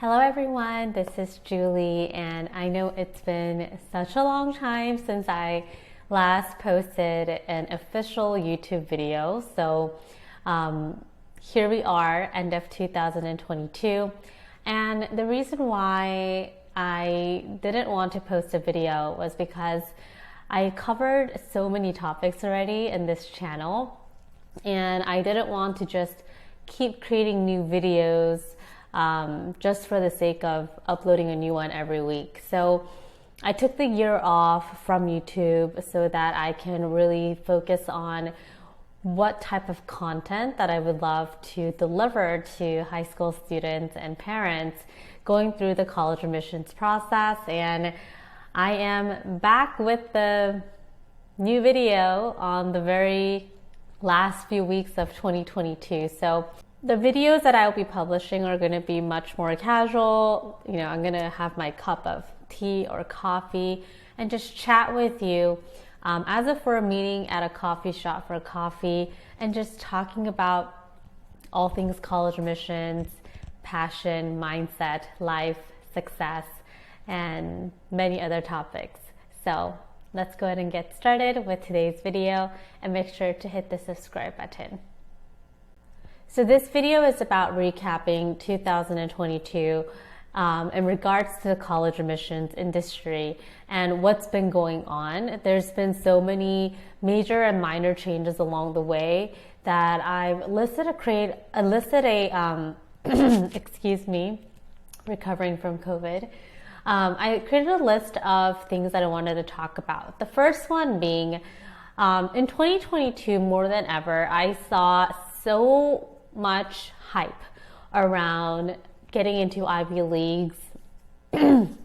Hello everyone, this is Julie, and I know it's been such a long time since I last posted an official YouTube video. So here we are, end of 2022, and the reason why I didn't want to post a video was because I covered so many topics already in this channel, and I didn't want to just keep creating new videos just for the sake of uploading a new one every week. So I took the year off from YouTube so that I can really focus on what type of content that I would love to deliver to high school students and parents going through the college admissions process. And I am back with the new video on the very last few weeks of 2022. So the videos that I'll be publishing are going to be much more casual. I'm going to have my cup of tea or coffee and just chat with you as if we're meeting at a coffee shop for coffee and just talking about all things college admissions, passion, mindset, life, success, and many other topics. So let's go ahead and get started with today's video, and make sure to hit the subscribe button. So this video is about recapping 2022 in regards to the college admissions industry and what's been going on. There's been so many major and minor changes along the way that I've listed excuse me, recovering from COVID. I created a list of things that I wanted to talk about. The first one being, in 2022, more than ever, I saw so much hype around getting into Ivy Leagues and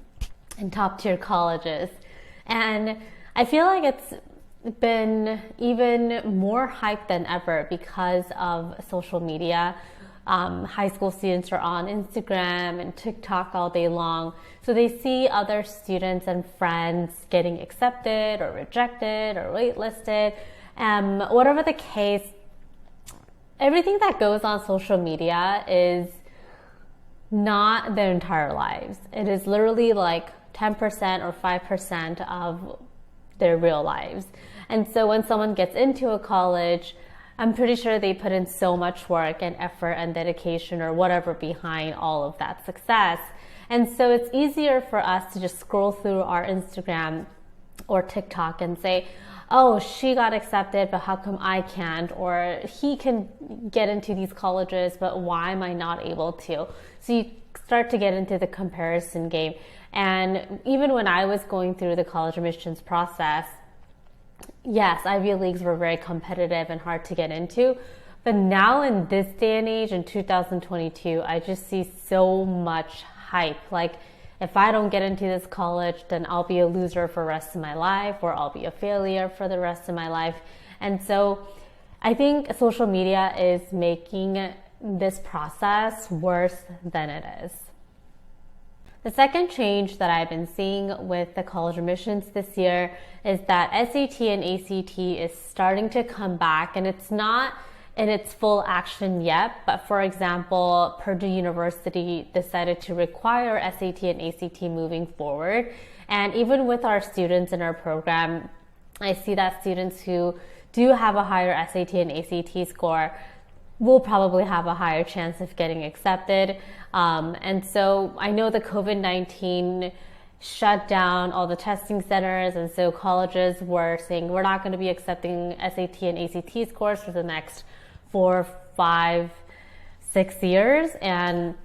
top tier colleges. And I feel like it's been even more hype than ever because of social media. High school students are on Instagram and TikTok all day long. So they see other students and friends getting accepted or rejected or waitlisted. Whatever the case, everything that goes on social media is not their entire lives. It is literally like 10% or 5% of their real lives. And so when someone gets into a college, I'm pretty sure they put in so much work and effort and dedication or whatever behind all of that success. And so it's easier for us to just scroll through our Instagram or TikTok and say, oh, she got accepted, but how come I can't? Or he can get into these colleges, but why am I not able to? So you start to get into the comparison game. And even when I was going through the college admissions process, yes, Ivy Leagues were very competitive and hard to get into. But now in this day and age, in 2022, I just see so much hype. Like, if I don't get into this college, then I'll be a loser for the rest of my life, or I'll be a failure for the rest of my life. And so I think social media is making this process worse than it is. The second change that I've been seeing with the college admissions this year is that SAT and ACT is starting to come back, and it's not in its full action yet, but for example, Purdue University decided to require SAT and ACT moving forward. And even with our students in our program, I see that students who do have a higher SAT and ACT score will probably have a higher chance of getting accepted. And so I know the COVID-19 shut down all the testing centers, and so colleges were saying we're not going to be accepting SAT and ACT scores for the next 4, 5, 6 years. And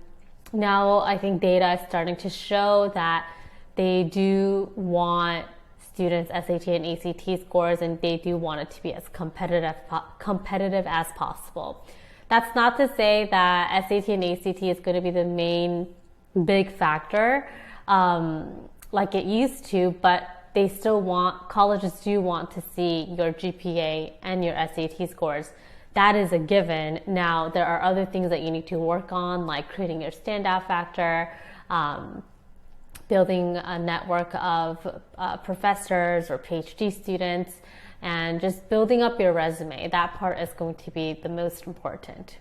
now I think data is starting to show that they do want students' SAT and ACT scores, and they do want it to be as competitive as possible. That's not to say that SAT and ACT is going to be the main big factor like it used to, but colleges do want to see your GPA and your SAT scores. That is a given. Now, there are other things that you need to work on, like creating your standout factor, building a network of professors or PhD students, and just building up your resume. That part is going to be the most important.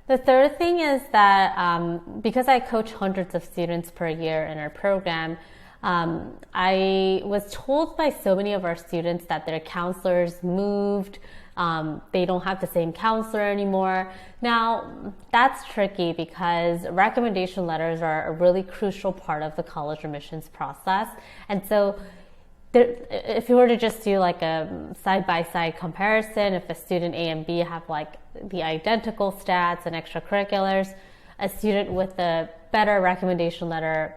The third thing is that because I coach hundreds of students per year in our program, I was told by so many of our students that their counselors moved. They don't have the same counselor anymore. Now, that's tricky because recommendation letters are a really crucial part of the college admissions process. And so if you were to just do like a side-by-side comparison, if a student A and B have like the identical stats and extracurriculars, a student with a better recommendation letter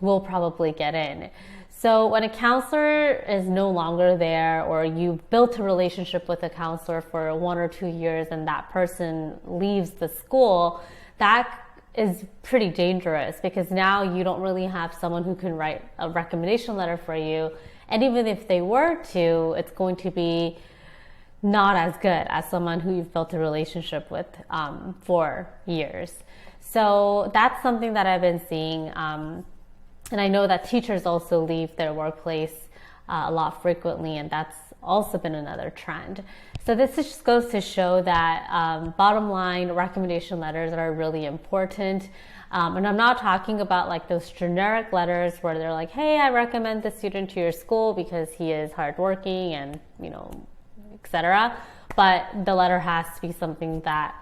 will probably get in. So when a counselor is no longer there, or you built a relationship with a counselor for 1 or 2 years and that person leaves the school, that is pretty dangerous because now you don't really have someone who can write a recommendation letter for you. And even if they were to, it's going to be not as good as someone who you've built a relationship with for years. So that's something that I've been seeing. And I know that teachers also leave their workplace a lot frequently, and that's also been another trend. So this just goes to show that bottom line, recommendation letters are really important. And I'm not talking about like those generic letters where they're like, hey, I recommend the student to your school because he is hardworking and, etc. But the letter has to be something that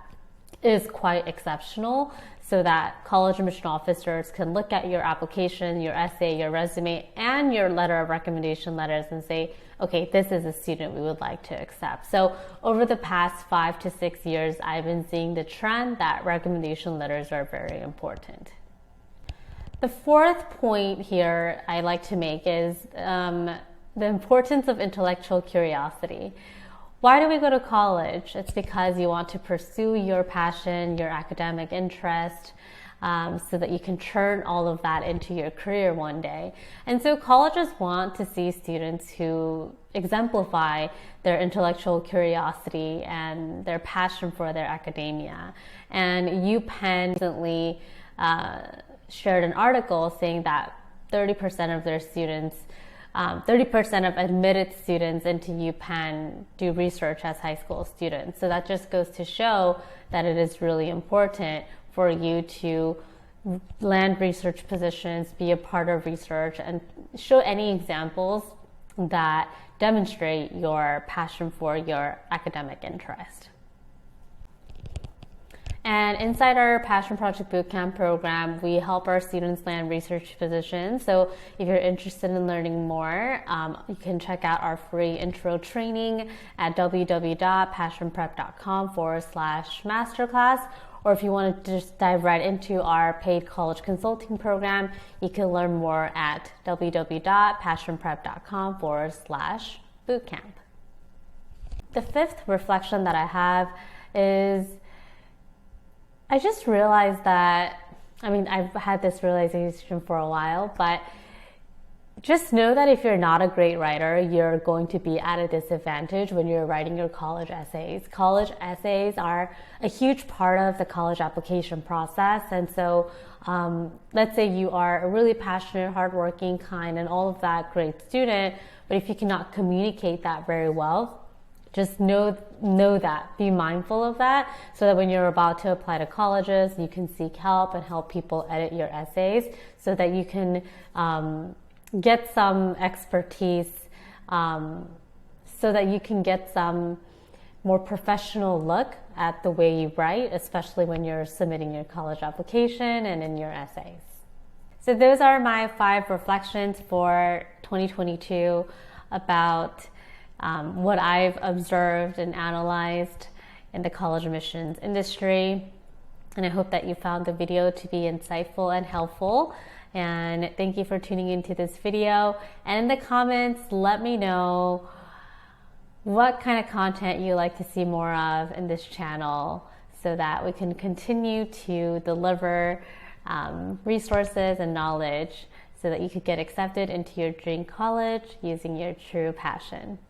is quite exceptional so that college admission officers can look at your application, your essay, your resume, and your letter of recommendation letters and say, okay, this is a student we would like to accept. So over the past 5 to 6 years, I've been seeing the trend that recommendation letters are very important. The fourth point here I like to make is the importance of intellectual curiosity. Why do we go to college? It's because you want to pursue your passion, your academic interest, so that you can turn all of that into your career one day. And so colleges want to see students who exemplify their intellectual curiosity and their passion for their academia. And UPenn recently shared an article saying that 30% of their students 30% of admitted students into UPenn do research as high school students. So that just goes to show that it is really important for you to land research positions, be a part of research, and show any examples that demonstrate your passion for your academic interest. And inside our Passion Project Bootcamp program, we help our students land research positions. So if you're interested in learning more, you can check out our free intro training at www.passionprep.com/masterclass. Or if you want to just dive right into our paid college consulting program, you can learn more at www.passionprep.com/bootcamp. The fifth reflection that I have is I just realized that, I've had this realization for a while, but just know that if you're not a great writer, you're going to be at a disadvantage when you're writing your college essays. College essays are a huge part of the college application process. And so let's say you are a really passionate, hardworking, kind, and all of that great student, but if you cannot communicate that very well, just know that, be mindful of that, so that when you're about to apply to colleges, you can seek help and help people edit your essays so that you can get some expertise, so that you can get some more professional look at the way you write, especially when you're submitting your college application and in your essays. So those are my 5 reflections for 2022 about what I've observed and analyzed in the college admissions industry. And I hope that you found the video to be insightful and helpful. And thank you for tuning into this video. And in the comments, let me know what kind of content you like to see more of in this channel so that we can continue to deliver resources and knowledge so that you could get accepted into your dream college using your true passion.